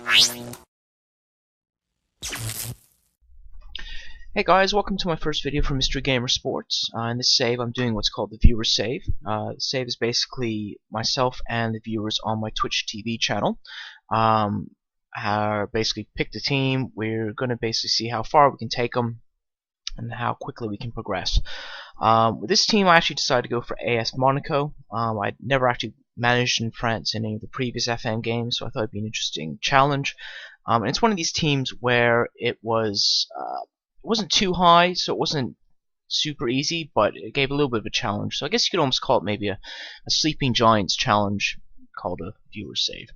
Hey guys, welcome to my first video from MreGamersSports. In this save I'm doing what's called the viewer save. The save is basically myself and the viewers on my Twitch TV channel. Basically picked a team. We're going to basically see how far we can take them and how quickly we can progress. With this team I actually decided to go for AS Monaco. I'd never actually managed in France in any of the previous FM games, so I thought it'd be an interesting challenge. And it's one of these teams where it wasn't too high, so it wasn't super easy, but it gave a little bit of a challenge. So I guess you could almost call it maybe a Sleeping Giants challenge called a viewer save.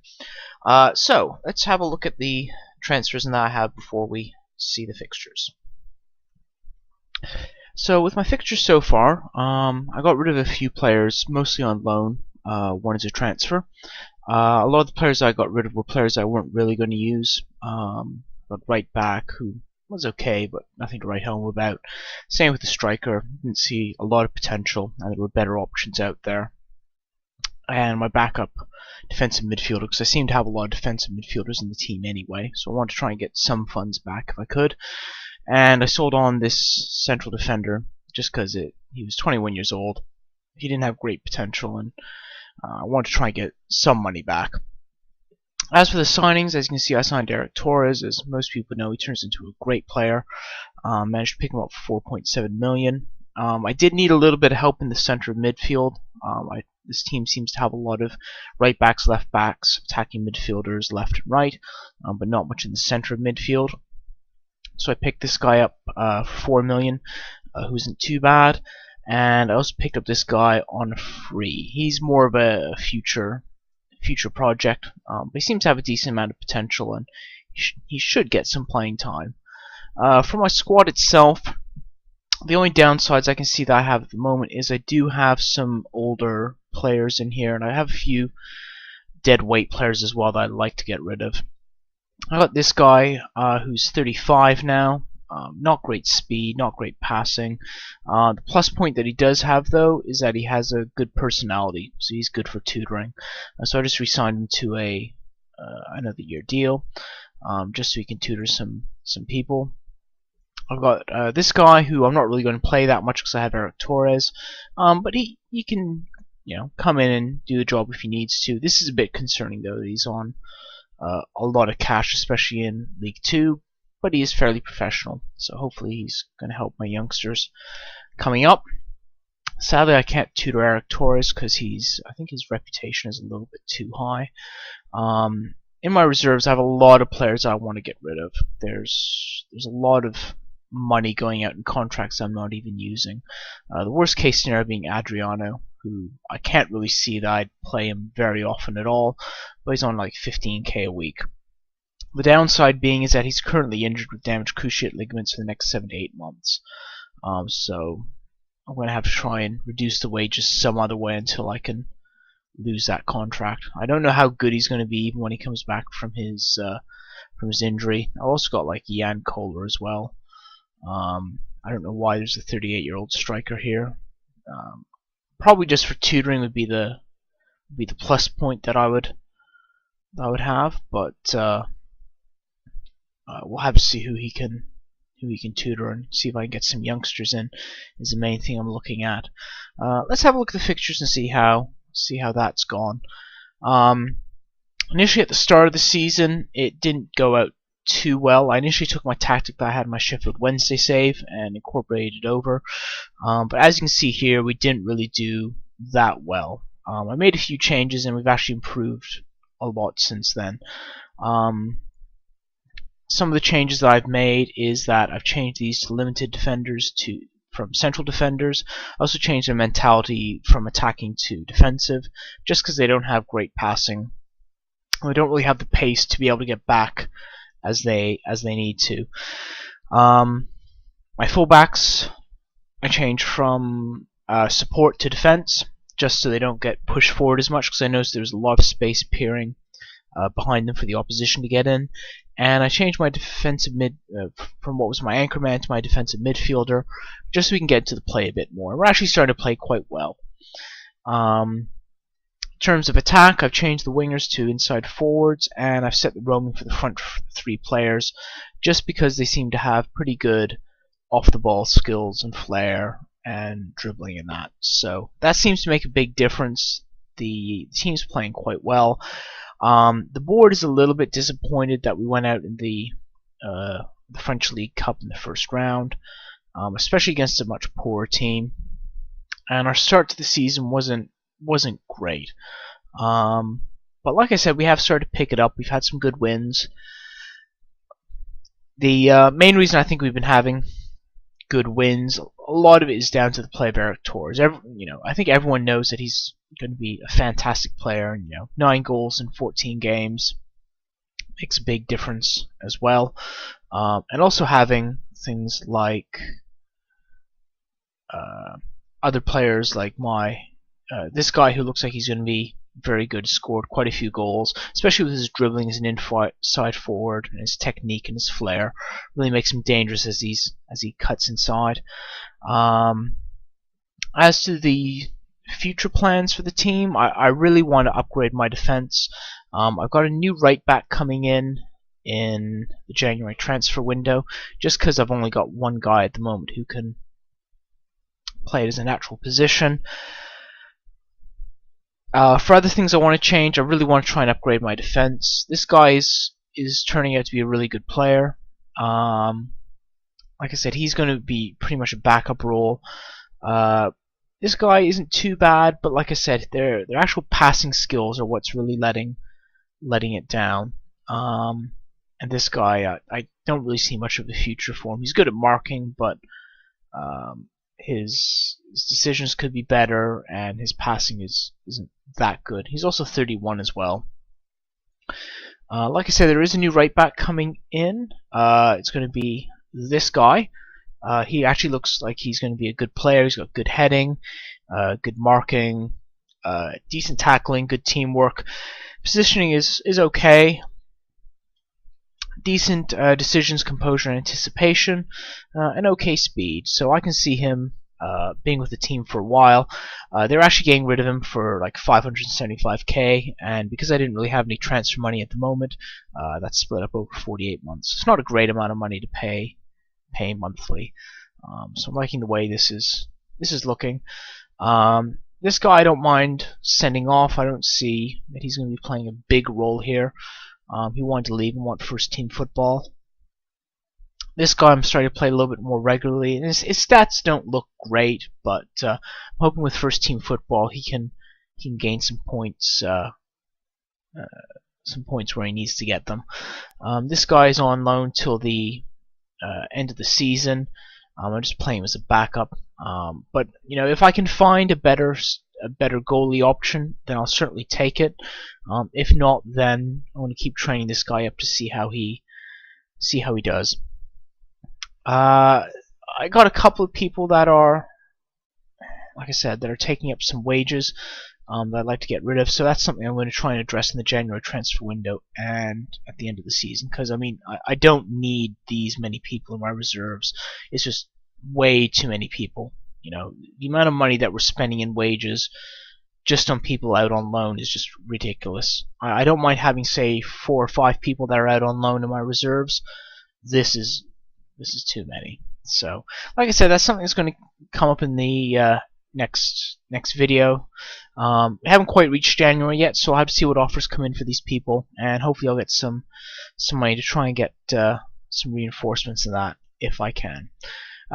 So let's have a look at the transfers that I have before we see the fixtures. So with my fixtures so far, I got rid of a few players, mostly on loan. One is a transfer. A lot of the players I got rid of were players I weren't really going to use. But right back, who was okay, but nothing to write home about. Same with the striker. Didn't see a lot of potential, and there were better options out there. And my backup defensive midfielder, because I seem to have a lot of defensive midfielders in the team anyway, so I wanted to try and get some funds back if I could. And I sold on this central defender just because he was 21 years old. He didn't have great potential, and I wanted to try and get some money back. As for the signings, as you can see, I signed Eric Torres. As most people know, he turns into a great player. Managed to pick him up for 4.7 million. I did need a little bit of help in the center of midfield. This team seems to have a lot of right backs, left backs, attacking midfielders left and right, but not much in the center of midfield. So I picked this guy up for 4 million, who isn't too bad. And I also picked up this guy on free. He's more of a future project, but he seems to have a decent amount of potential, and he should get some playing time. For my squad itself, the only downsides I can see that I have at the moment is I do have some older players in here, and I have a few dead weight players as well that I'd like to get rid of. I got this guy who's 35 now. Not great speed, not great passing. The plus point that he does have, though, is that he has a good personality, so he's good for tutoring. So I just re-signed him to another year deal, just so he can tutor some people. I've got this guy who I'm not really going to play that much because I have Eric Torres, but he can come in and do the job if he needs to. This is a bit concerning, though, that he's on a lot of cash, especially in League 2. But he is fairly professional, so hopefully he's going to help my youngsters coming up. Sadly, I can't tutor Eric Torres because I think his reputation is a little bit too high. In my reserves, I have a lot of players I want to get rid of. There's a lot of money going out in contracts I'm not even using. The worst case scenario being Adriano, who I can't really see that I'd play him very often at all, but he's on like 15k a week. The downside being is that he's currently injured with damaged cruciate ligaments for the next 7 to 8 months. So I'm going to have to try and reduce the wages some other way until I can lose that contract. I don't know how good he's going to be even when he comes back from his injury. I've also got like Jan Kohler as well. I don't know why there's a 38-year-old striker here. Probably just for tutoring would be the plus point that I would have, but we'll have to see who he can tutor and see if I can get some youngsters in. Is the main thing I'm looking at. Let's have a look at the fixtures and see how that's gone. Initially at the start of the season, it didn't go out too well. I initially took my tactic that I had in my Sheffield Wednesday save and incorporated it over. But as you can see here, we didn't really do that well. I made a few changes and we've actually improved a lot since then. Some of the changes that I've made is that I've changed these to limited defenders from central defenders. I also changed their mentality from attacking to defensive, just because they don't have great passing. They don't really have the pace to be able to get back as they need to. My fullbacks I changed from support to defense, just so they don't get pushed forward as much, because I noticed there was a lot of space appearing behind them for the opposition to get in. And I changed my defensive mid from what was my anchorman to my defensive midfielder, just so we can get into the play a bit more. We're actually starting to play quite well. terms of attack, I've changed the wingers to inside forwards, and I've set the roaming for the front three players, just because they seem to have pretty good off-the-ball skills and flair and dribbling and that. So that seems to make a big difference. The team's playing quite well. The board is a little bit disappointed that we went out in the French League Cup in the first round, especially against a much poorer team. And our start to the season wasn't great. But like I said, we have started to pick it up. We've had some good wins. The main reason I think we've been having good wins, a lot of it is down to the play of Eric Torres. I think everyone knows that he's going to be a fantastic player. And, 9 goals in 14 games makes a big difference as well. And also having things like other players like this guy who looks like he's going to be very good, scored quite a few goals, especially with his dribbling as an inside forward, and his technique and his flair really makes him dangerous as he cuts inside. As to the future plans for the team, I really want to upgrade my defense. I've got a new right back coming in the January transfer window, just because I've only got one guy at the moment who can play it as a natural position. For other things I want to change, I really want to try and upgrade my defense. This guy is turning out to be a really good player. Like I said, he's going to be pretty much a backup role. This guy isn't too bad, but like I said, their actual passing skills are what's really letting it down. And this guy, I don't really see much of a future for him. He's good at marking, but his decisions could be better, and his passing isn't that good. He's also 31 as well. Like I said, there is a new right back coming in. It's going to be this guy. He actually looks like he's going to be a good player. He's got good heading, good marking, decent tackling, good teamwork. Positioning is okay. Decent decisions, composure, and anticipation, and okay speed. So I can see him being with the team for a while. They're actually getting rid of him for like 575k, and because I didn't really have any transfer money at the moment, that's split up over 48 months. It's not a great amount of money to pay monthly. So I'm liking the way this is looking. This guy I don't mind sending off. I don't see that he's going to be playing a big role here. He wanted to leave and want first team football. This guy I'm starting to play a little bit more regularly, and his stats don't look great, but I'm hoping with first team football he can gain some points where he needs to get them. This guy is on loan till the end of the season. I'm just playing him as a backup, but if I can find a better goalie option, then I'll certainly take it. If not, then I want to keep training this guy up to see how he does. I got a couple of people that are, like I said, that are taking up some wages that I'd like to get rid of. So that's something I'm going to try and address in the January transfer window and at the end of the season. Because I don't need these many people in my reserves. It's just way too many people. The amount of money that we're spending in wages just on people out on loan is just ridiculous. I don't mind having, say, 4 or 5 people that are out on loan in my reserves. This is too many. So, like I said, that's something that's going to come up in the next video. We haven't quite reached January yet, so I'll have to see what offers come in for these people, and hopefully I'll get some money to try and get some reinforcements in that if I can.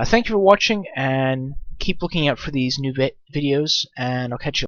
Thank you for watching, and keep looking out for these new videos, and I'll catch you